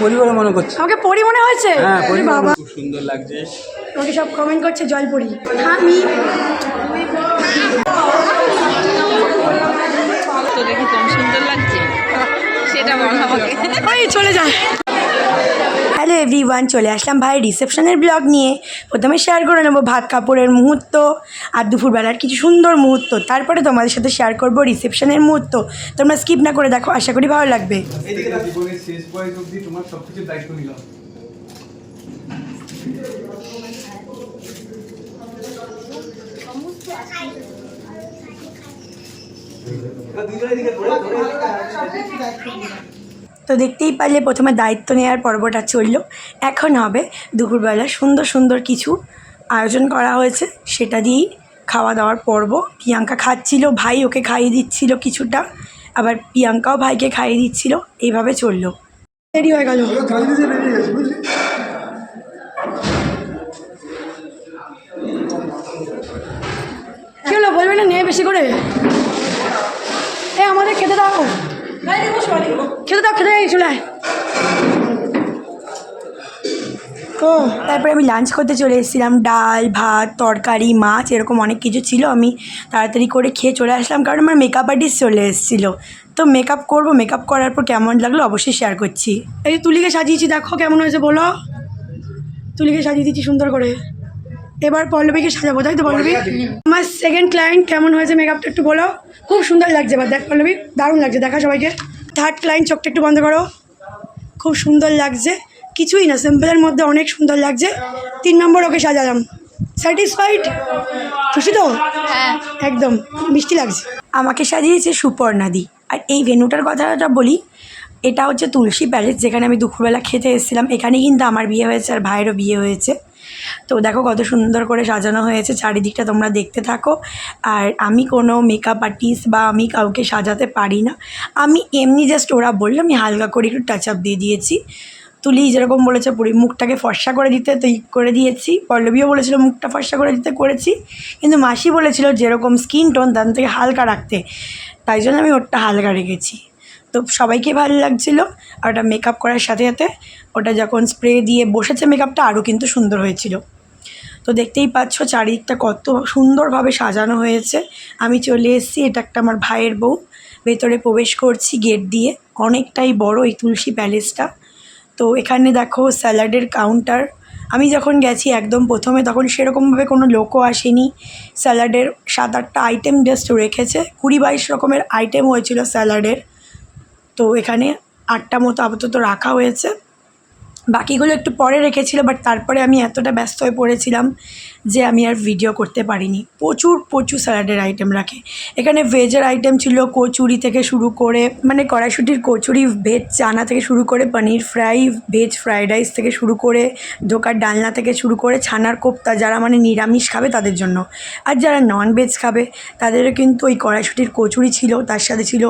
পরি বলে মনে করছে, আমাকে পরি মনে হয়েছে। হ্যাঁ পরি বাবা খুব সুন্দর লাগছে। আমাকে সব কমেন্ট করছে জল পরি। আমি তো দেখি কম সুন্দর লাগছে সেটা বল আমাকে। ওই চলে যায়। হ্যালো এভরিওয়ান, চলে আসলাম ভাইয়ের রিসেপশনের ব্লগ নিয়ে। প্রথমে শেয়ার করে নেবো ভাত কাপড়ের মুহূর্ত আর দুপুরবেলার কিছু সুন্দর মুহূর্ত, তারপরে তোমাদের সাথে শেয়ার করবো রিসেপশনের মুহূর্ত। তোমরা স্কিপ না করে দেখো, আশা করি ভালো লাগবে। জীবনের শেষ বয়স অবধি তোমার সবকিছু দায়িত্ব নিলাম। তো দেখতেই পারলে প্রথমে দায়িত্ব নেওয়ার পর্বটা চললো। এখন হবে দুপুরবেলা সুন্দর সুন্দর কিছু আয়োজন করা হয়েছে, সেটা দিয়েই খাওয়া দাওয়ার পর্ব। প্রিয়াঙ্কা খাচ্ছিল, ভাই ওকে খাইয়ে দিচ্ছিল কিছুটা, আবার প্রিয়াঙ্কাও ভাইকে খাইয়ে দিচ্ছিল, এইভাবে চললো। দেরি হয়ে গেল। কি হলো বলবে না? নিয়ে বেশি করে আমাদের খেতে দাও, খেতে দাও, খেতে চলে আয়। ও তারপরে আমি লাঞ্চ করতে চলে এসেছিলাম। ডাল, ভাত, তরকারি, মাছ, এরকম অনেক কিছু ছিল। আমি তাড়াতাড়ি করে খেয়ে চলে আসলাম, কারণ আমার মেকআপ আর্টিস্ট চলে এসেছিলো। তো মেকআপ করবো, মেকআপ করার পর কেমন লাগলো অবশ্যই শেয়ার করছি। এই তুলিকে সাজিয়েছি, দেখো কেমন হয়েছে বলো। তুলিকে সাজিয়ে দিচ্ছি সুন্দর করে। এবার পল্লবীকে সাজাবো, তাই তো পল্লবী? আমার সেকেন্ড ক্লায়েন্ট কেমন হয়েছে মেকআপটা একটু বলো। খুব সুন্দর লাগছে, এবার দেখ পল্লবী, দারুণ লাগছে, দেখা সবাইকে। থার্ড ক্লায়েন্ট চোখটা একটু বন্ধ করো। খুব সুন্দর লাগছে, কিছুই না, সিম্পলের মধ্যে অনেক সুন্দর লাগছে। 3 নম্বর ওকে সাজালাম। স্যাটিসফাইড? খুশি তো? হ্যাঁ একদম মিষ্টি লাগছে। আমাকে সাজিয়েছে সুপর্ণাদি। আর এই ভেন্যুটার কথাটা বলি, এটা হচ্ছে তুলসী প্যালেস, যেখানে আমি দুপুরবেলা খেতে এসেছিলাম। এখানে কিন্তু আমার বিয়ে হয়েছে আর ভাইয়েরও বিয়ে হয়েছে। তো দেখো কত সুন্দর করে সাজানো হয়েছে, চারিদিকটা তোমরা দেখতে থাকো। আর আমি কোনো মেকআপ আর্টিস্ট বা আমি কাউকে সাজাতে পারি না, আমি এমনি জাস্ট ওরা বললো আমি হালকা করে একটু টাচ আপ দিয়ে দিয়েছি। তুলি যেরকম বলেছে পুরি মুখটাকে ফর্সা করে দিতে, তো করে দিয়েছি। পল্লবীও বলেছিল মুখটা ফর্সা করে দিতে, করেছি। কিন্তু মাসি বলেছিল যেরকম স্কিন টোন তার থেকে হালকা রাখতে, তাই জন্য আমি ওটা হালকা রেখেছি। তো সবাইকে ভালো লাগছিলো। আর ওটা মেকআপ করার সাথে সাথে ওটা যখন স্প্রে দিয়ে বসেছে মেকআপটা আরও কিন্তু সুন্দর হয়েছিল। তো দেখতেই পাচ্ছ চারিদিকটা কত সুন্দরভাবে সাজানো হয়েছে। আমি চলে এসেছি, এটা একটা আমার ভাইয়ের বউ। ভেতরে প্রবেশ করছি গেট দিয়ে, অনেকটাই বড় এই তুলসী প্যালেসটা। তো এখানে দেখো স্যালাডের কাউন্টার। আমি যখন গেছি একদম প্রথমে, তখন সেরকমভাবে কোনো লোকও আসেনি। স্যালাডের 7-8টা আইটেম জাস্ট রেখেছে, 20-22 রকমের আইটেম হয়েছিল স্যালাডের। তো এখানে 8টা মতো আপাতত রাখা হয়েছে, বাকিগুলো একটু পরে রেখেছিল। বাট তারপরে আমি এতটা ব্যস্ত হয়ে পড়েছিলাম যে আমি আর ভিডিও করতে পারিনি। প্রচুর প্রচুর স্যালাডের আইটেম রাখে এখানে। ভেজের আইটেম ছিল কচুরি থেকে শুরু করে, মানে কড়াইশুটির কচুরি, ভেজ চানা থেকে শুরু করে পনির ফ্রাই, ভেজ ফ্রাইড রাইস থেকে শুরু করে ধোকার ডালনা থেকে শুরু করে ছানার কোপ্তা, যারা মানে নিরামিষ খাবে তাদের জন্য। আর যারা নন ভেজ খাবে তাদেরও কিন্তু ওই কড়াইশুটির কচুরি ছিল, তার সাথে ছিল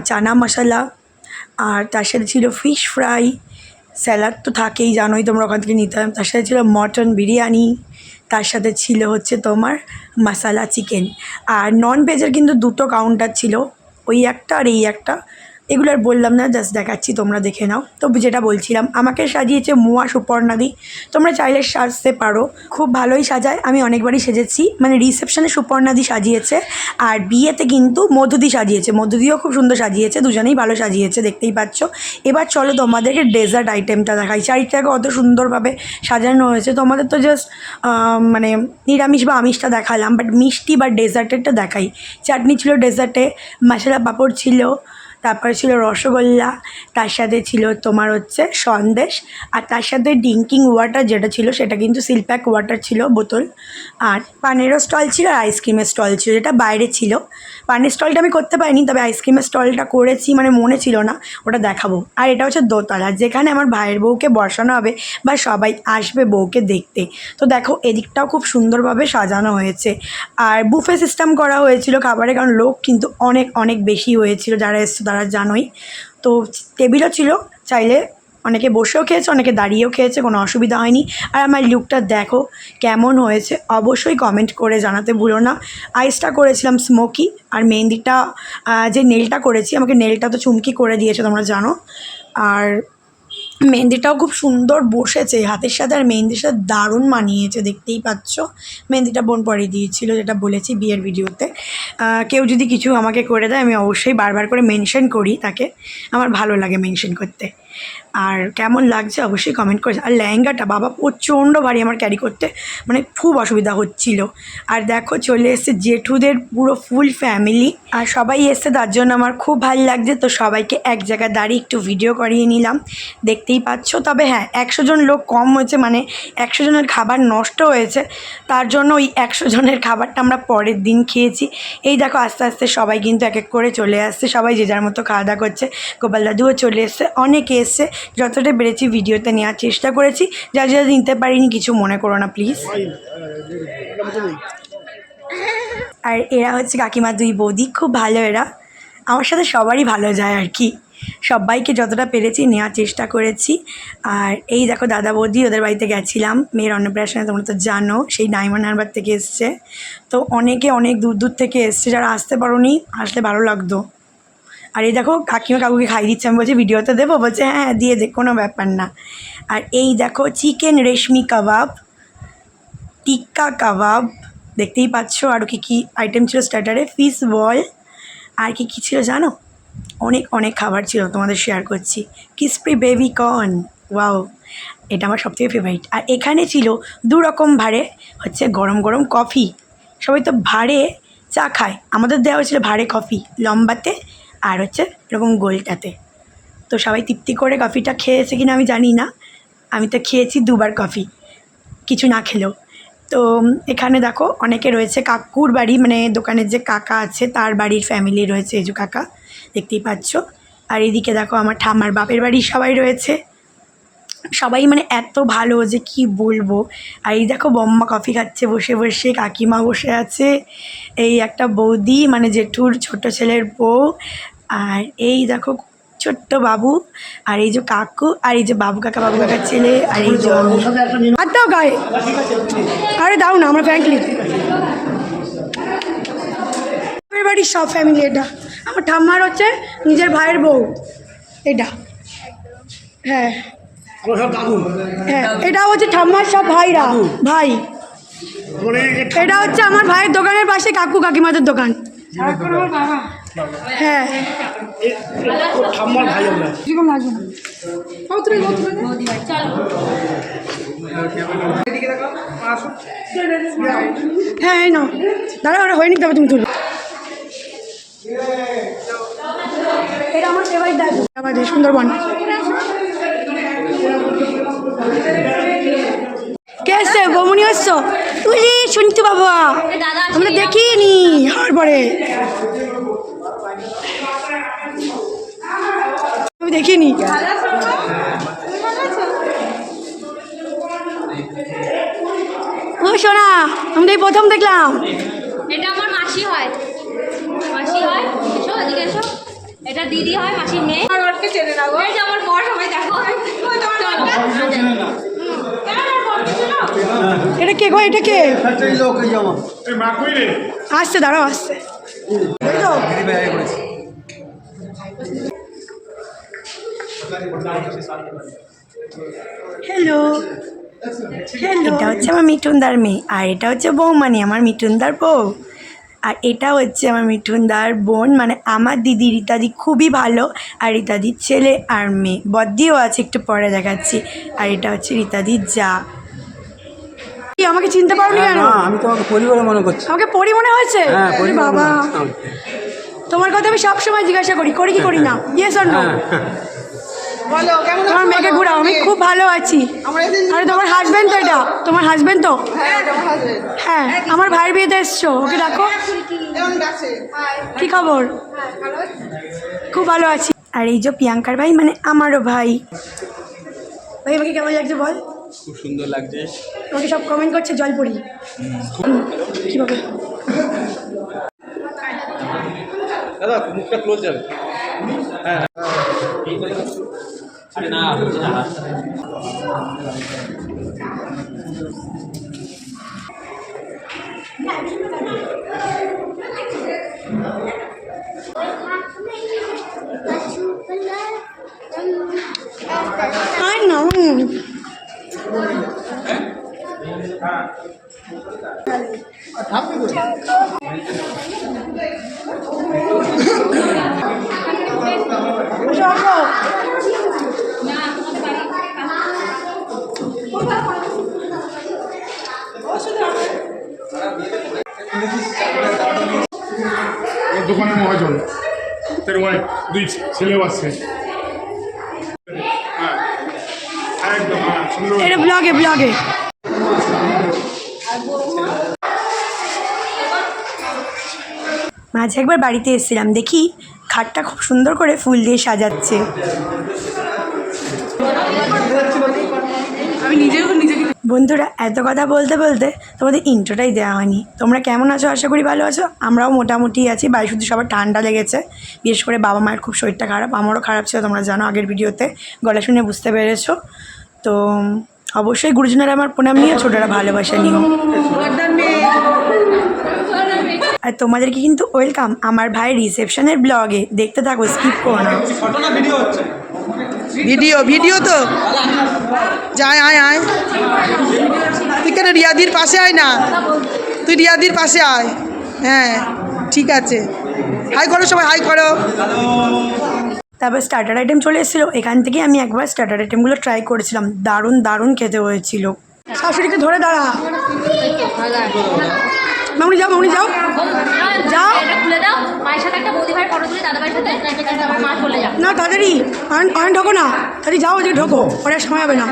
চানা মশলা, আর তার সাথে ছিল ফিশ ফ্রাই। স্যালাড তো থাকেই, জানোই তোমরা, ওখান থেকে নিতে হবে। তার সাথে ছিল মটন বিরিয়ানি, তার সাথে ছিল হচ্ছে তোমার মশালা চিকেন। আর নন ভেজের কিন্তু 2টো কাউন্টার ছিল, ওই একটা আর এই একটা। এগুলো আর বললাম না, জাস্ট দেখাচ্ছি, তোমরা দেখে নাও। তো যেটা বলছিলাম, আমাকে সাজিয়েছে মুয়া সুপর্ণাদি। তোমরা চাইলে সাজতে পারো, খুব ভালোই সাজায়। আমি অনেকবারই সেজেছি, মানে রিসেপশনে সুপর্ণাদি সাজিয়েছে, আর বিয়েতে কিন্তু মধুদি সাজিয়েছে। মধুদিও খুব সুন্দর সাজিয়েছে, দুজনেই ভালো সাজিয়েছে, দেখতেই পাচ্ছ। এবার চলো তোমাদেরকে ডেজার্ট আইটেমটা দেখাই। চারিটাকে অত সুন্দরভাবে সাজানো হয়েছে। তোমাদের তো জাস্ট মানে নিরামিষ বা আমিষটা দেখালাম, বাট মিষ্টি বা ডেজার্টেরটা দেখাই। চাটনি ছিল ডেজার্টে, মশলা পাঁপড় ছিল, তারপরে ছিল রসগোল্লা, তার সাথে ছিল তোমার হচ্ছে সন্দেশ, আর তার সাথে ড্রিঙ্কিং ওয়াটার যেটা ছিল সেটা কিন্তু সিলপ্যাক ওয়াটার ছিল বোতল। আর পানেরও স্টল ছিল আর আইসক্রিমের স্টল ছিল, যেটা বাইরে ছিল। পানের স্টলটা আমি করতে পারিনি, তবে আইসক্রিমের স্টলটা করেছি, মানে মনে ছিল না, ওটা দেখাবো। আর এটা হচ্ছে দোতলা, যেখানে আমার ভাইয়ের বউকে বসানো হবে বা সবাই আসবে বউকে দেখতে। তো দেখো এদিকটাও খুব সুন্দরভাবে সাজানো হয়েছে। আর বুফে সিস্টেম করা হয়েছিল খাবারে, কারণ লোক কিন্তু অনেক অনেক বেশি হয়েছিল, যারা এসছে তারা জানোই। তো টেবিলও ছিল, চাইলে অনেকে বসেও খেয়েছে, অনেকে দাঁড়িয়েও খেয়েছে, কোনো অসুবিধা হয়নি। আর আমার লুকটা দেখো কেমন হয়েছে, অবশ্যই কমেন্ট করে জানাতে ভুলো না। আইসটা করেছিলাম স্মোকি, আর মেহেন্দিটা যে নেলটা করেছি, আমাকে নেলটা তো চুমকি করে দিয়েছে তোমরা জানো। আর মেহেন্দিটাও খুব সুন্দর বসেছে হাতের সাথে, আর মেহেন্দির সাথে দারুণ মানিয়েছে, দেখতেই পাচ্ছ। মেহেন্দিটা বোন পরিয়ে দিয়েছিল, যেটা বলেছি বিয়ের ভিডিওতে। কেউ যদি কিছু আমাকে করে দেয় আমি অবশ্যই বারবার করে মেনশন করি তাকে, আমার ভালো লাগে মেনশন করতে। আর কেমন লাগছে অবশ্যই কমেন্ট করে। আর লেহেঙ্গাটা বাবা প্রচণ্ড ভারী, আমার ক্যারি করতে মানে খুব অসুবিধা হচ্ছিল। আর দেখো চলে এসছে জেঠুদের পুরো ফুল ফ্যামিলি, আর সবাই এসছে, তার জন্য আমার খুব ভালো লাগছে। তো সবাইকে এক জায়গায় দাঁড়িয়ে একটু ভিডিও করিয়ে নিলাম, দেখতেই পাচ্ছ। তবে হ্যাঁ, 100 জন লোক কম হয়েছে, মানে 100 জনের খাবার নষ্ট হয়েছে, তার জন্য ওই 100 জনের খাবারটা আমরা পরের দিন খেয়েছি। এই দেখো আস্তে আস্তে সবাই কিন্তু এক এক করে চলে আসছে, সবাই যে যার মতো খাওয়া দাওয়া করছে। গোপাল দাদুও চলে এসছে, অনেকে এসছে, যতটা পেরেছি ভিডিওতে নেওয়ার চেষ্টা করেছি। যা যা নিতে পারিনি কিছু মনে করো না প্লিজ। আর এরা হচ্ছে কাকিমা 2 বৌদি, খুব ভালো এরা, আমার সাথে সবারই ভালো যায় আর কি। সবাইকে যতটা পেরেছি নেওয়ার চেষ্টা করেছি। আর এই দেখো দাদা বৌদি, ওদের বাড়িতে গেছিলাম মেয়ের অন্নপ্রাশনে, তোমরা তো জানো সেই ডায়মন্ড হারবার থেকে এসছে। তো অনেকে অনেক দূর দূর থেকে এসছে, যারা আসতে পারোনি আসলে ভালো লাগতো। আর এই দেখো কাকিমা কাকুকে খাই দিচ্ছে, আমি বলছি ভিডিওতে দেবো, বলছে হ্যাঁ দিয়ে দে, কোনো ব্যাপার না। আর এই দেখো চিকেন রেশমি কাবাব, টিক্কা কাবাব, দেখতেই পাচ্ছ। আরও কী আইটেম ছিল স্টার্টারে, ফিশ বল, আর কি ছিল জানো, অনেক অনেক খাবার ছিল, তোমাদের শেয়ার করছি। ক্রিসপি বেবি কর্ন, ওয়াও, এটা আমার সবথেকে ফেভারিট। আর এখানে ছিল 2 রকম ভাড়ে, হচ্ছে গরম গরম কফি, সবাই তো ভাড়ে চা খায়, আমাদের দেওয়া হয়েছিল ভাড়ে কফি, লম্বাতে আর হচ্ছে এরকম গোলটাতে। তো সবাই তৃপ্তি করে কফিটা খেয়েছে কিনা আমি জানি না, আমি তো খেয়েছি 2বার কফি, কিছু না খেলেও। তো এখানে দেখো অনেকে রয়েছে, কাকুর বাড়ি মানে দোকানের যে কাকা আছে তার বাড়ির ফ্যামিলি রয়েছে, এই যে কাকা দেখতেই পাচ্ছ। আর এদিকে দেখো আমার ঠাম্মার বাপের বাড়ির সবাই রয়েছে, সবাই মানে এত ভালো যে কি বলবো। আর এই দেখো বম্মা কফি খাচ্ছে বসে বসে, কাকিমা বসে আছে, এই একটা বৌদি মানে জেঠুর ছোট ছেলের বউ, আর এই দেখো ছোট্ট বাবু, আর এই যে কাকু, আর এই যে বাবু কাকার ছেলে, আর এই যে আর দাও গায়ে, আরে দাও না, আমরা ফ্র্যাঙ্কলি বাড়ির সব ফ্যামিলি। এটা আমার ঠাম্মার হচ্ছে নিজের ভাইয়ের বউ, এটা হ্যাঁ হ্যাঁ, এটা হচ্ছে ঠাম্মার সব ভাইরা, ভাই। এটা হচ্ছে আমার ভাইয়ের দোকানের পাশে কাকু কাকিমাদের দোকান, হ্যাঁ। হ্যাঁ এই নাও, দাঁড়া ওরা হয়নি, তবে তুমি তুলো। এটা আমার ফেভারিট দাদু, আমাদের সুন্দরবন। কে এসছে? বৌমনি এসছো? তুই শুনতে বাবা, আমরা দেখিনি হওয়ার পরে, আমি দেখিনি। ও সোনা, আমি তো প্রথম দেখলাম। এটা আমার মাসি হয়, মাসি হয়, এসো এদিকে এসো, এটা দিদি হয়, মাসির মেয়ে। আর ওরকে চেনে না গো, এই যে আমার বর, সবাই দেখো। এটা কে গো? এটা কে আসছে? দাঁড়াও আসছে। হ্যালো হ্যালো, এটা হচ্ছে আমার মিঠুনদার মেয়ে, আর এটা হচ্ছে বৌমানি, আমার মিঠুনদার বউ। আর এটা হচ্ছে আমার মিঠুনদার বোন, মানে আমার দিদি রীতাদি খুবই ভালো। আর রীতাদির ছেলে আর মেয়ে, বদ্দিও আছে, একটু পরে দেখাচ্ছি। আর এটা হচ্ছে রীতাদির যা। আমাকে চিনতে পারোনি কেন? আমি তোমাকে পরিবার মনে করছি। আমাকে পরি মনে হয়েছে? বাবা, তোমার কথা আমি সবসময় জিজ্ঞাসা করি, করি কি করি না, ইয়েস অর নো। তোমার মেয়েকে ঘুরাও, আমি খুব ভালো আছি। আরে তোমার হাজবেন্ড তো, এটা তোমার হাজবেন্ড তো? হ্যাঁ, আমার ভাইয়ের বিয়েতে এসছো, ওকে ডাকো। কি খবর? খুব ভালো আছি। আর এই যে প্রিয়াঙ্কার ভাই, মানে আমারও ভাই। ভাই আমাকে কেমন লাগছে বল? খুব সুন্দর লাগছে। আমাকে সব কমেন্ট করছে জল পড়ি কীভাবে। দাদা মুখটা ক্লোজ যাবে। হ্যাঁ I know. দোকানের মহাজন তার ওয়াইফ 2 ছেলেও আছে। হ্যাঁ একদম সুন্দর। এটা ব্লগে মাঝে একবার বাড়িতে এসেছিলাম, দেখি খাটটা খুব সুন্দর করে ফুল দিয়ে সাজাচ্ছে। বন্ধুরা, এত কথা বলতে বলতে তোমাদের ইন্ট্রোটাই দেওয়া হয়নি। তোমরা কেমন আছো? আশা করি ভালো আছো। আমরাও মোটামুটি আছি। বাড়ি শুধু সবার ঠান্ডা লেগেছে, বিশেষ করে বাবা মায়ের খুব শরীরটা খারাপ, আমারও খারাপ ছিল, তোমরা জানো, আগের ভিডিওতে গলা শুনে বুঝতে পেরেছো। তো অবশ্যই গুরুজনেরা আমার প্রণাম নিয়ে, ছোটরা ভালোবাসা নিও। আর তোমাদেরকে কিন্তু ওয়েলকাম আমার ভাইয়ের রিসেপশনের ব্লগে। দেখতে থাকো, স্কিপ করো না। ভিডিও তো যাই আয় তুই কেন রিয়াদির পাশে আয় না, তুই রিয়াদির পাশে আয়। হ্যাঁ ঠিক আছে, হাই করো সবাই, হাই করো। তারপর স্টার্টার আইটেম চলে এসেছিলো। এখান থেকে আমি একবার স্টার্টার আইটেমগুলো ট্রাই করেছিলাম, দারুণ খেতে হয়েছিল। শাশুড়িকে ধরে দাঁড়া, মামনি যাও এটা খুলে দাও, মায়ের সাথে একটা বৌদি ভাইয়ের ফটো তুলে দাদা ভাইয়ের সাথে আমার মা চলে যাও। না তাড়াতাড়ি ঢোকো না, তাড়াতাড়ি যাও, ওদিকে ঢোকো, ওরা সময় হবে না।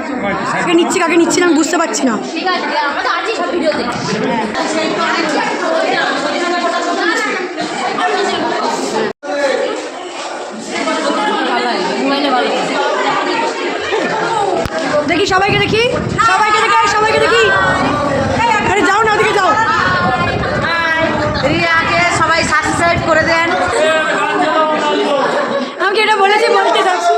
কাকে নিচ্ছি না বুঝতে পারছি না। ঠিক আছে, আমরা তো আছি সব ভিডিওতে। দেখি সবাইকে দেখি আরে যাও না, ওদিকে যাও। রিয়াকে সবাই সাবস্ক্রাইব করে দেন। আমাকে এটা বলতে যাচ্ছি।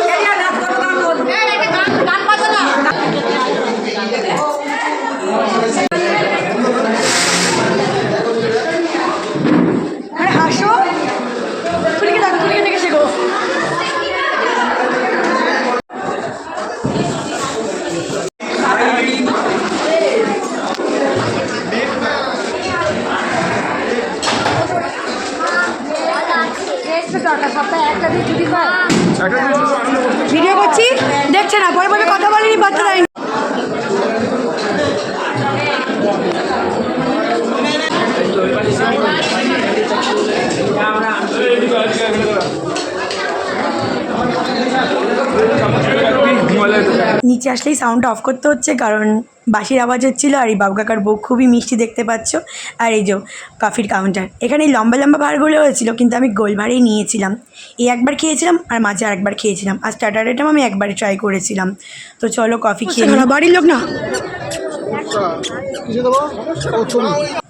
আরে হাসো, তুলিকে দেখে শেখো। ভিডিও করছি, দেখছে না, পরে বলে কথা বলেনি, বাচ্চা দেয়নি। নিচে আসলেই সাউন্ডটা অফ করতে হচ্ছে, কারণ বাঁশির আওয়াজ হচ্ছিলো। আর এই বাবু কাকার বউ খুবই মিষ্টি দেখতে পাচ্ছ। আর এই যে কফির কাউন্টার, এখানে এই লম্বা ভাড়গুলো হয়েছিল, কিন্তু আমি গোল ভাড়েই নিয়েছিলাম। এই একবার খেয়েছিলাম, আর মাঝে আরেকবার খেয়েছিলাম, আর স্টার্টার আইটেম আমি একবারই ট্রাই করেছিলাম। তো চলো কফি খেয়ে নিই। বাড়ির লোক না,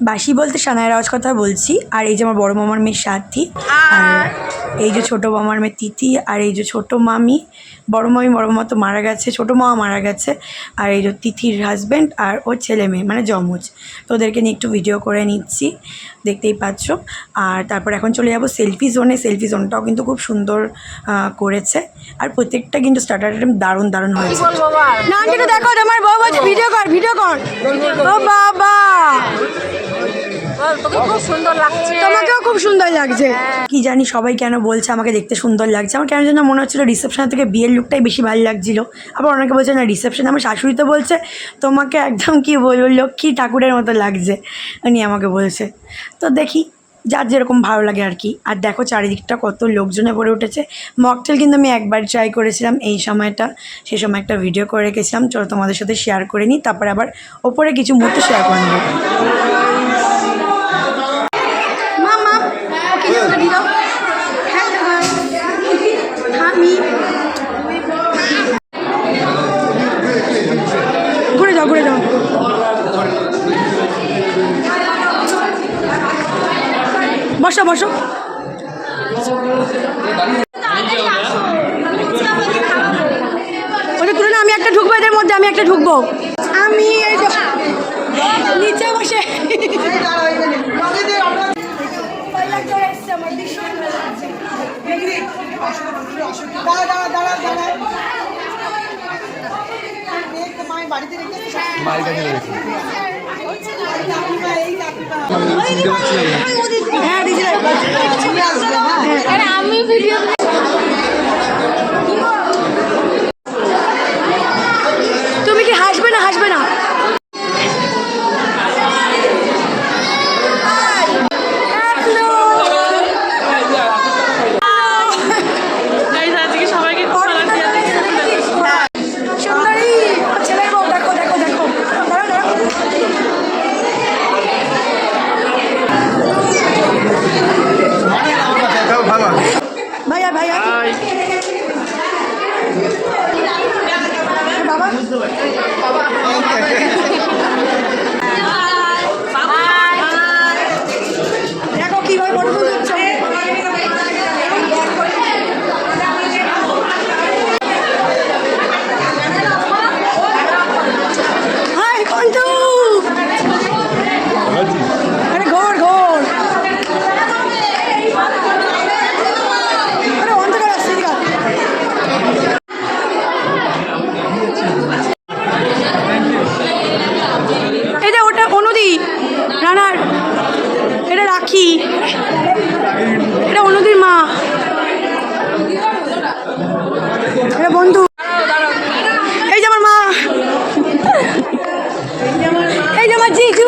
বাসি বলতে সানায়ের আওয়াজ কথা বলছি। আর এই যে আমার বড় মামার মেয়ে সাথী, আর এই যে ছোটো মামার মেয়ে তিথি, আর এই যে ছোটো মামি, বড় মামা তো মারা গেছে, ছোটো মামা মারা গেছে, আর এই যে তিথির হাজব্যান্ড আর ওর ছেলে মেয়ে, মানে যমজ। তো ওদেরকে নিয়ে একটু ভিডিও করে নিচ্ছি, দেখতেই পাচ্ছ। আর তারপর এখন চলে যাবো সেলফি জোনে। সেলফি জোনটাও কিন্তু খুব সুন্দর করেছে, আর প্রত্যেকটা কিন্তু স্টার্টার আইটেম দারুণ হয়েছে। না কিন্তু দেখো, তোমার বউ বলছে ভিডিও কর। ও বাবা, খুব সুন্দর লাগছে, তোমাকেও খুব সুন্দর লাগছে। কি জানি সবাই কেন বলছে আমাকে দেখতে সুন্দর লাগছে, আমার কেন যেন মনে হচ্ছিল রিসেপশন থেকে বিয়ের লুকটাই বেশি ভালো লাগছিল। আবার অনেকে বলছে না রিসেপশন, আমার শাশুড়ি তো বলছে তোমাকে একদম কি বলবো লক্ষ্মী ঠাকুরের মতো লাগছে, উনি আমাকে বলছে। তো দেখি যার যেরকম ভালো লাগে আর কি। আর দেখো চারিদিকটা কত লোকজনে ভরে উঠেছে। মকটেল কিন্তু আমি একবার ট্রাই করেছিলাম এই সময়টা, সেই সময় একটা ভিডিও করে রেখেছিলাম, চলো তোমাদের সাথে শেয়ার করে নিই, তারপরে আবার ওপরে কিছু মুহূর্ত শেয়ার করে নেব। ঘুরে যাও বসো। আমি একটা ঢুকবো। আমি এই যে নিচে বসে আমি ভিডিও তুমি কি হাসবে না হাসবে না? সুন্দরী ছেলের বউ, দেখো দেখো দেখো, দাঁড়াও, দাঁড়াও। ভাইয়া ভাইয়া বাবা দেখো কিভাবে ফটো তুলছে। হাই বন্ধু, আরে ঘোর ঘোর, আরে অন্ধকার আসছে এদিকে। এটা ওটা অনুদি রানার, এটা রাখি, এটা অনুদির মা, এটা বন্ধু, এই যে আমার মা, এই যে আমার জিজু,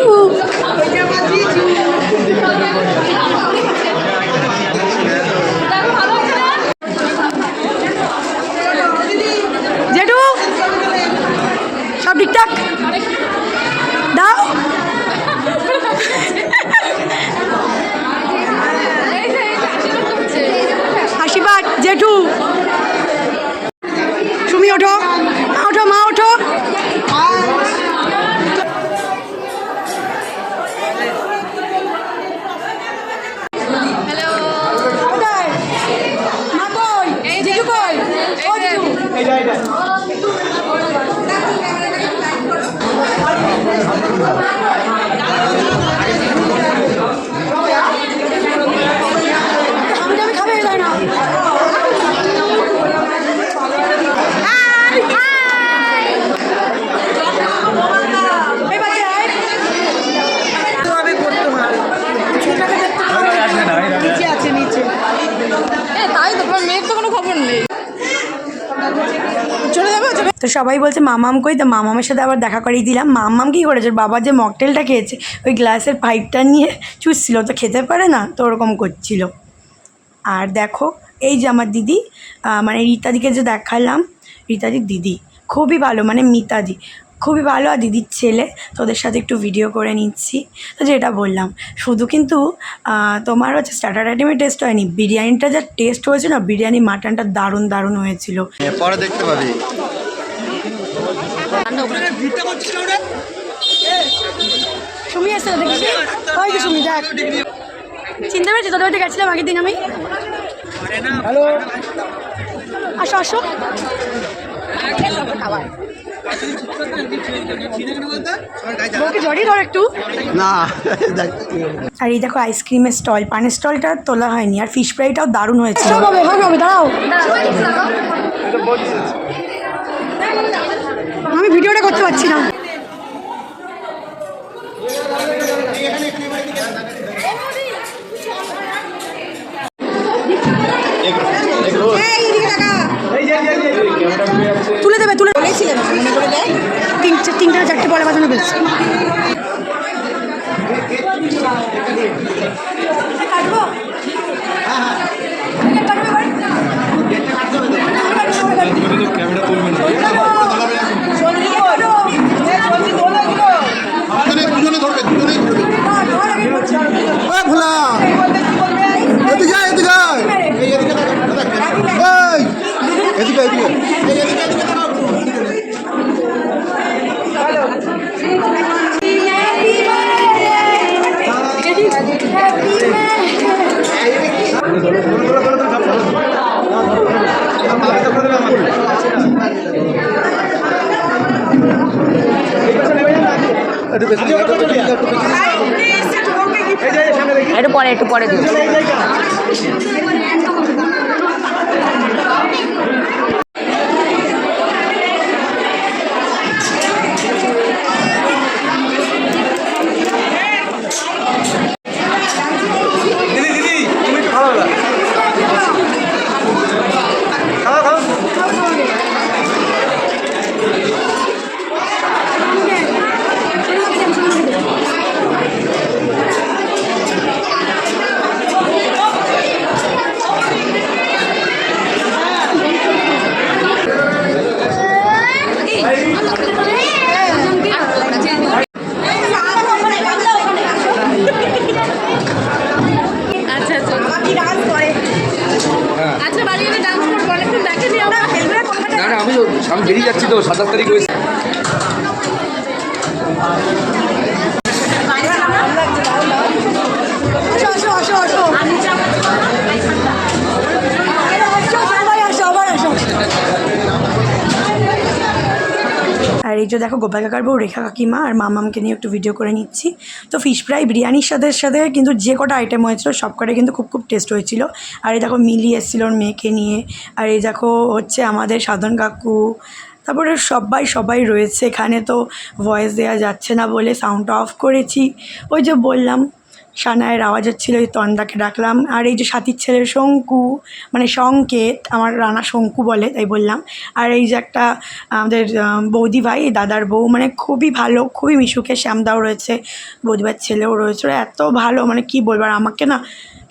জেঠু সব ঠিকঠাক দাও। আশীর্বাদ জেঠু, তুমি ওঠো, মা ওঠো, মা ওঠো। কোথায়? মা কই? জিজু কই? ও জিজু। আমি খাবে যায় না। এই বাচ্চা আয়। নিচে আছে নিচে। তাই তো, তোমার মেয়ের তো কোনো খবর নেই। চলে যাবে। তো সবাই বলছে মামাম কই, তো মামামের সাথে আবার দেখা করিয়ে দিলাম। মামাম কী করেছে, বাবা যে মকটেলটা খেয়েছে ওই গ্লাসের পাইপটা নিয়ে চুষছিল, তো খেতে পারে না, তো ওরকম করছিল। আর দেখো এই যে আমার দিদি, মানে রীতাদিকে যে দেখালাম, রীতাদির দিদি খুবই ভালো, মানে মিতাদি খুবই ভালো, আর দিদির ছেলে, তোদের সাথে একটু ভিডিও করে নিচ্ছি। তো যেটা বললাম, শুধু কিন্তু তোমার হচ্ছে স্টার্টার আইটেমের টেস্ট হয়নি, বিরিয়ানিটা যা টেস্ট হয়েছে না, বিরিয়ানি মাটনটা দারুণ দারুণ হয়েছিল। পরে দেখতে পাবি। সুমি আসছে দেখিস, ওই যে সুমি দেখ, চিনতে পেরেছি, তোদের বাড়িতে গেছিলাম আগের দিন আমি। হ্যালো, আসো আসো। বউকে জড়িয়ে ধর একটু না। আর এই দেখো আইসক্রিমের স্টল, পানের স্টলটা তোলা হয়নি, আর ফিশ ফ্রাইটাও দারুণ হয়েছিল। হবে দাঁড়াও, আমি ভিডিওটা করতে পারছি না। তুলে দেবে, তুলে বলেছিলেন তিনটা চারটে পরে বাজানো পেয়েছি। এদিকে একটু পরে দিও। আমি বেরিয়ে যাচ্ছি তো 27 তারিখ হয়েছে। আর এই যে দেখো গোপাল কাকার বউ রেখা কাকিমা আর মামামকে নিয়ে একটু ভিডিও করে নিচ্ছি। তো ফিশ ফ্রাই বিরিয়ানির সাথে সাথে কিন্তু যে কটা আইটেম হয়েছিল সব কটাই কিন্তু খুব টেস্ট হয়েছিল। আর এই দেখো মিলি এসেছিল ওর মেয়েকে নিয়ে। আর এই দেখো হচ্ছে আমাদের সাধন কাকু, তারপরে সবাই রয়েছে এখানে। তো ভয়েস দেওয়া যাচ্ছে না বলে সাউন্ডটা অফ করেছি। ওই যে বললাম সানায়ের আওয়াজ হচ্ছিল, ওই তন্দাকে ডাকলাম। আর এই যে সাথীর ছেলে শঙ্কু, মানে সংকেত, আমার রানা শঙ্কু বলে তাই বললাম। আর এই যে একটা আমাদের বৌদি ভাই, দাদার বউ, মানে খুবই ভালো, খুবই মিশুকে। শ্যামদাও রয়েছে, বৌদিভাইয়ের ছেলেও রয়েছে, ওরা এত ভালো, মানে কি বলবো। আর আমাকে না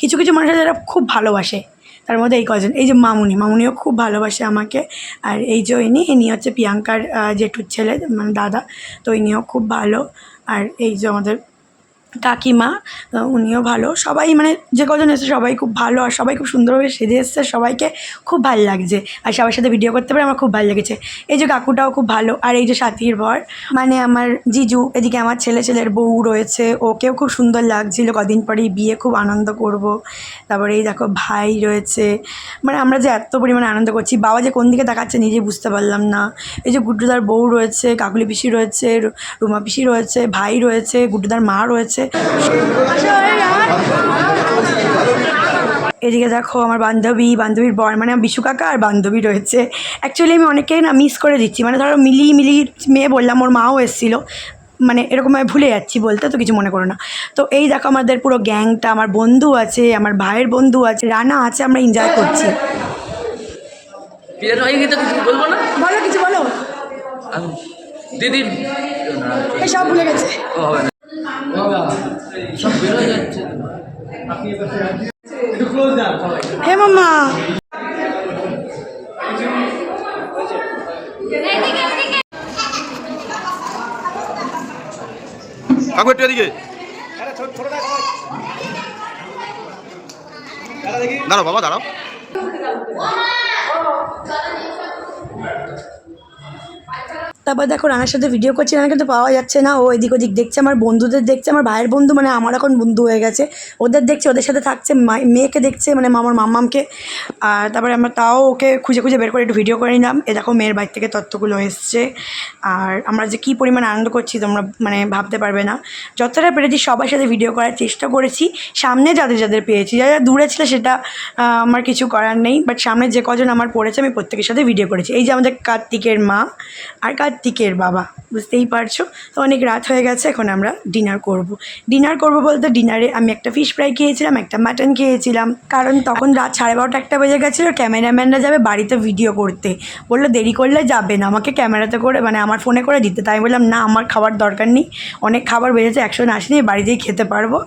কিছু মানুষ আছে যারা খুব ভালোবাসে, তার মধ্যে এই কজন। এই যে মামুনিও খুব ভালোবাসে আমাকে। আর এই যে ইনি হচ্ছে প্রিয়াঙ্কার জেঠুর ছেলে, মানে দাদা, তো ইনিও খুব ভালো। আর এই যে আমাদের কাকিমা, উনিও ভালো। সবাই মানে যে কজন এসেছে সবাই খুব ভালো, আর সবাই খুব সুন্দরভাবে সেজে এসছে, সবাইকে খুব ভালো লাগছে। আর সবার সাথে ভিডিও করতে পারে আমার খুব ভালো লেগেছে। এই যে কাকুটাও খুব ভালো। আর এই যে সাথীর বর, মানে আমার জিজু, এদিকে আমার ছেলের বউ রয়েছে, ওকেও খুব সুন্দর লাগছিল। কদিন পরেই বিয়ে, খুব আনন্দ করব। তারপরে এই দেখো ভাই রয়েছে, মানে আমরা যে এত পরিমাণে আনন্দ করছি। বাবা যে কোন দিকে তাকাচ্ছে নিজে বুঝতে পারলাম না। এই যে গুড্ডুদার বউ রয়েছে, কাকুলি পিসি রয়েছে, রুমা পিসি রয়েছে, ভাই রয়েছে, গুড্ডুদার মা রয়েছে। এদিকে দেখো আমার বান্ধবীর বর, মানে বিশু কাকা আর বান্ধবী রয়েছে। অ্যাকচুয়ালি আমি অনেকেই না মিস করে দিচ্ছি, মানে ধরো মিলির মেয়ে বললাম, ওর মাও এসেছিলো, মানে এরকমভাবে ভুলে যাচ্ছি বলতে, তো কিছু মনে করো না। তো এই দেখো আমাদের পুরো গ্যাংটা, আমার বন্ধু আছে, আমার ভাইয়ের বন্ধু আছে, রানা আছে, আমরা এনজয় করছি। বলবো না, বলো কিছু বলো। দিদি এই সব ভুলে গেছে। হে মাম্মা, কাকু একটু এদিকে দাঁড়াও বাবা, দাঁড়াও। তারপর দেখো রানার সাথে ভিডিও করছি, রানা কিন্তু পাওয়া যাচ্ছে না, ও এদিক ওদিক দেখছে, আমার বন্ধুদের দেখছে, আমার ভাইয়ের বন্ধু, মানে আমার এখন বন্ধু হয়ে গেছে, ওদের দেখছে, ওদের সাথে থাকছে, মেয়েকে দেখছে, মানে আমার মাম্মামকে। আর তারপরে আমরা তাও ওকে খুঁজে বের করে একটু ভিডিও করে নিলাম। এ দেখো মেয়ের বাড়ি থেকে তত্ত্বগুলো এসছে। আর আমরা যে কী পরিমাণ আনন্দ করছি তোমরা মানে ভাবতে পারবে না। যতটা পেরেছি সবার সাথে ভিডিও করার চেষ্টা করেছি, সামনে যাদের পেয়েছি, যারা দূরে ছিল সেটা আমার কিছু করার নেই, বাট সামনে যে কজন আমার পড়েছে আমি প্রত্যেকের সাথে ভিডিও করেছি। এই যে আমাদের কার্তিকের মা আর কার্তিকের বাবা, বুঝতেই পারছো। তো অনেক রাত হয়ে গেছে, এখন আমরা ডিনার করব বলতে ডিনারে আমি একটা ফিশ ফ্রাই খেয়েছিলাম, একটা মাটন খেয়েছিলাম, কারণ তখন রাত 12:30-1 বেজে গেছিলো। ক্যামেরাম্যানরা যাবে বাড়িতে ভিডিও করতে, বললো দেরি করলে যাবে না, আমাকে ক্যামেরাতে করে মানে আমার ফোনে করে দিতে। তাই বললাম না, আমার খাবার দরকার নেই, অনেক খাবার বেড়েছে, 100 আসেনি, বাড়িতেই খেতে পারবো,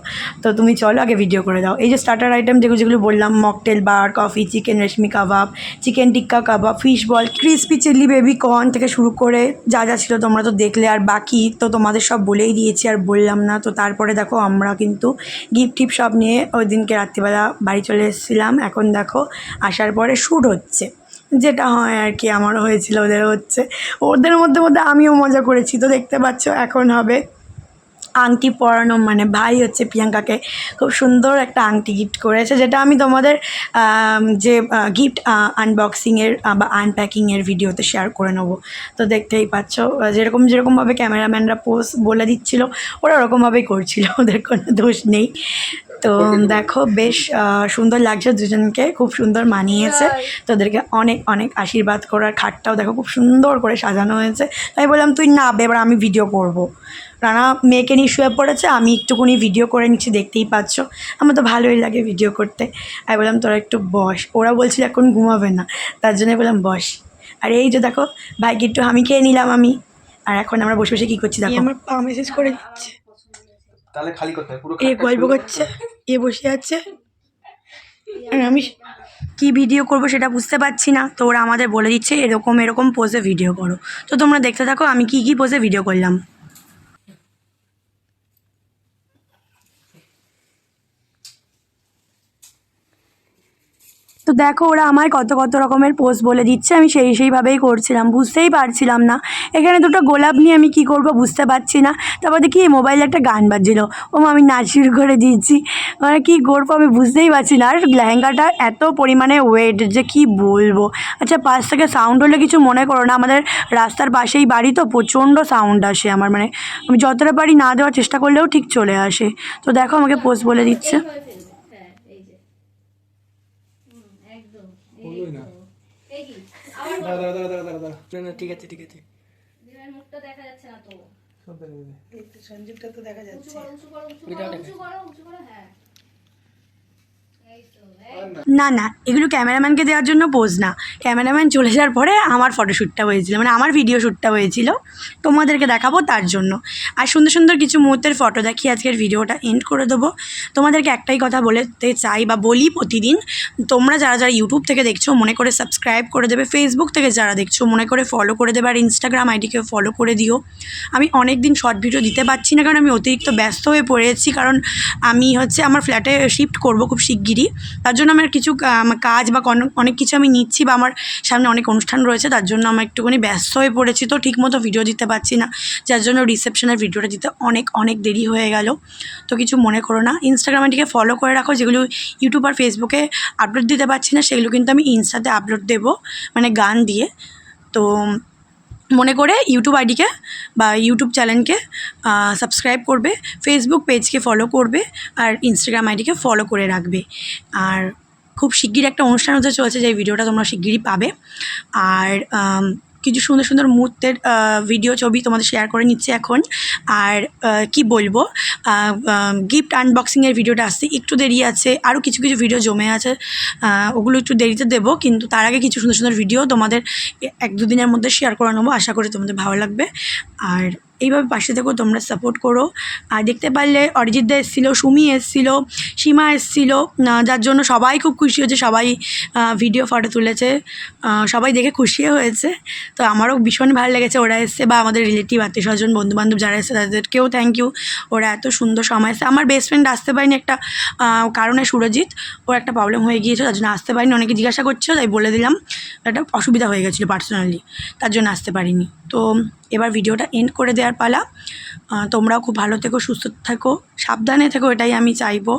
তো তুমি চলো আগে ভিডিও করে দাও। এই যে স্টার্টার আইটেম যেগুলো বললাম, mocktail bar, coffee, chicken reshmi kabab, chicken tikka kabab, fish ball, crispy chilli baby corn থেকে শুরু করে যা ছিল তোমরা তো দেখলে। আর বাকি তো তোমাদের সব বলেই দিয়েছি, আর বললাম না। তো তারপরে দেখো আমরা কিন্তু গিফট সব নিয়ে ওই দিনকে রাত্রিবেলা বাড়ি চলে এসেছিলাম। এখন দেখো আসার পরে শ্যুট হচ্ছে, যেটা হয় আর কি, আমারও হয়েছিল, ওদেরও হচ্ছে, ওদের মধ্যে আমিও মজা করেছি। তো দেখতে পাচ্ছ এখন হবে আংটি পরানো, মানে ভাই হচ্ছে প্রিয়াঙ্কাকে খুব সুন্দর একটা আংটি গিফট করেছে, যেটা আমি তোমাদের যে গিফট আনবক্সিংয়ের বা আনপ্যাকিংয়ের ভিডিওতে শেয়ার করে নেবো। তো দেখতেই পাচ্ছ যেরকমভাবে ক্যামেরাম্যানরা পোজ বলে দিচ্ছিল ওরা ওরকমভাবেই করছিল, ওদের কোনো দোষ নেই। তো দেখো বেশ সুন্দর লাগছে দুজনকে, খুব সুন্দর মানিয়েছে। তোদেরকে অনেক অনেক আশীর্বাদ করার খাটটাও দেখো খুব সুন্দর করে সাজানো হয়েছে। তাই বললাম তুই নাবে, এবার আমি ভিডিও করব। রানা মেয়েকে নিয়ে শুয়ে পড়েছে, আমি একটুকুনি ভিডিও করে নিচ্ছি, দেখতেই পাচ্ছ। আমার তো ভালোই লাগে ভিডিও করতে। আমি বললাম তোরা একটু বস, ওরা বলছিল এখন ঘুমাবে না, তার জন্য বললাম বস। আর এই যে দেখো ভাইকে একটু আমি খেয়ে নিলাম আমি, আর এখন আমরা বসে বসে কী করছি দেখো, আমার পা মেসেজ করে দিচ্ছে, তাহলে খালি করতে হয় পুরো। এ গল্প করছে, এ বসে আছে, আর আমি কি ভিডিও করব সেটা বুঝতে পারছি না। তো ওরা আমাদের বলে দিচ্ছে এরকম পোজে ভিডিও করো। তো তোমরা দেখতে থাকো আমি কি পোজে ভিডিও করলাম। তো দেখো ওরা আমায় কত রকমের পোজ বলে দিচ্ছে, আমি সেইভাবেই করছিলাম, বুঝতেই পারছিলাম না। এখানে দুটো গোলাপ নিয়ে আমি কি করব বুঝতে পারছি না। তারপর দেখি মোবাইলে একটা গান বাজছিল, আমি নাচ শুরু করে দিয়েছি, মানে কী করবো আমি বুঝতেই পারছি না। আর লেহেঙ্গাটা এত পরিমাণে ওয়েট যে কি বলবো। আচ্ছা পাশ থেকে সাউন্ড হলে কিছু মনে করো না, আমাদের রাস্তার পাশেই বাড়ি, তো প্রচণ্ড সাউন্ড আসে আমার, মানে আমি যতটা পারি না দেওয়ার চেষ্টা করলেও ঠিক চলে আসে। তো দেখো আমাকে পোজ বলে দিচ্ছে। বললোই না। দাঁড়া। না ঠিক আছে মুখটা দেখা যাচ্ছে না তো। সব দেখা যাবে। সঞ্জীবটা তো দেখা যাচ্ছে। উঁচু করো, হ্যাঁ। না এগুলো ক্যামেরাম্যানকে দেওয়ার জন্য পোজ না, ক্যামেরাম্যান চলে যাওয়ার পরে আমার ফটোশ্যুটটা হয়েছিল, মানে আমার ভিডিও শ্যুটটা হয়েছিল, তোমাদেরকে দেখাবো তার জন্য। আর সুন্দর কিছু মুহূর্তের ফটো দেখিয়ে আজকের ভিডিওটা এন্ড করে দেবো। তোমাদেরকে একটাই কথা বলতে চাই বা বলি প্রতিদিন, তোমরা যারা ইউটিউব থেকে দেখছো মনে করে সাবস্ক্রাইব করে দেবে, ফেসবুক থেকে যারা দেখছো মনে করে ফলো করে দেবে, আর ইনস্টাগ্রাম আইডিকেও ফলো করে দিও। আমি অনেক দিন শর্ট ভিডিও দিতে পারছি না, কারণ আমি অতিরিক্ত ব্যস্ত হয়ে পড়েছি, কারণ আমি আমার ফ্ল্যাটে শিফট করব খুব শিগগিরই, তার জন্য আমার কিছু কাজ বা অনেক কিছু আমি নিচ্ছি, বা আমার সামনে অনেক অনুষ্ঠান রয়েছে, তার জন্য আমার একটুখানি ব্যস্ত হয়ে পড়েছি, তো ঠিকমতো ভিডিও দিতে পারছি না, যার জন্য রিসেপশনের ভিডিওটা দিতে অনেক দেরি হয়ে গেল। তো কিছু মনে করো না, ইনস্টাগ্রাম আইডিকে ফলো করে রাখো, যেগুলো ইউটিউব আর ফেসবুকে আপলোড দিতে পারছি না সেগুলো কিন্তু আমি ইনস্টাতে আপলোড দেবো, মানে গান দিয়ে। তো মনে করে ইউটিউব আইডিকে বা ইউটিউব চ্যানেলকে সাবস্ক্রাইব করবে, ফেসবুক পেজকে ফলো করবে, আর ইনস্টাগ্রাম আইডিকে ফলো করে রাখবে। আর খুব শিগগির একটা অনুষ্ঠান হতে চলছে, যে ভিডিওটা তোমরা শিগগিরই পাবে। আর কিছু সুন্দর মুহূর্তের ভিডিও ছবি তোমাদের শেয়ার করে নিচ্ছি এখন। আর কি বলবো, গিফট আনবক্সিংয়ের ভিডিওটা আসতে একটু দেরি আছে, আরও কিছু ভিডিও জমে আছে, ওগুলো একটু দেরিতে দেবো, কিন্তু তার আগে কিছু সুন্দর ভিডিও তোমাদের 1-2 দিনের মধ্যে শেয়ার করে নেবো, আশা করি তোমাদের ভালো লাগবে। আর এইভাবে পাশে থেকেও তোমরা সাপোর্ট করো। আর দেখতে পারলে অরিজিৎ দা এসেছিলো, সুমি এসেছিলো, সীমা এসেছিলো, যার জন্য সবাই খুব খুশি হয়েছে, সবাই ভিডিও ফটো তুলেছে, সবাই দেখে খুশিও হয়েছে। তো আমারও ভীষণ ভালো লেগেছে ওরা এসছে, বা আমাদের রিলেটিভ আত্মীয় স্বজন বন্ধুবান্ধব যারা এসেছে তাদেরকেও থ্যাংক ইউ, ওরা এত সুন্দর সময় এসে। আমার বেস্ট ফ্রেন্ড আসতে পারিনি একটা কারণে, সুরজিৎ, ওর একটা প্রবলেম হয়ে গিয়েছে, তার জন্য আসতে পারিনি, অনেকে জিজ্ঞাসা করছিল, তাই বলে দিলাম একটা অসুবিধা হয়ে গেছিলো পার্সোনালি, তার জন্য আসতে পারিনি। তো এবার ভিডিওটা এন্ড করে দেওয়ার পালা। তোমরাও খুব ভালো থেকো, সুস্থ থেকো, সাবধানে থেকো, এটাই আমি চাইবো।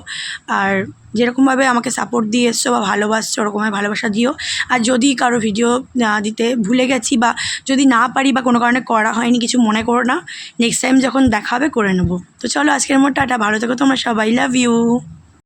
আর যেরকমভাবে আমাকে সাপোর্ট দিয়ে এসছো বা ভালোবাসছো, ওরকমভাবে ভালোবাসা দিও। আর যদি কারো ভিডিও দিতে ভুলে গেছি, বা যদি না পারি, বা কোনো কারণে করা হয়নি, কিছু মনে করো না, নেক্সট টাইম যখন দেখা হবে করে নেবো। তো চলো আজকের মতো টাটা, ভালো থেকো তোমরা সবাই, লাভ ইউ।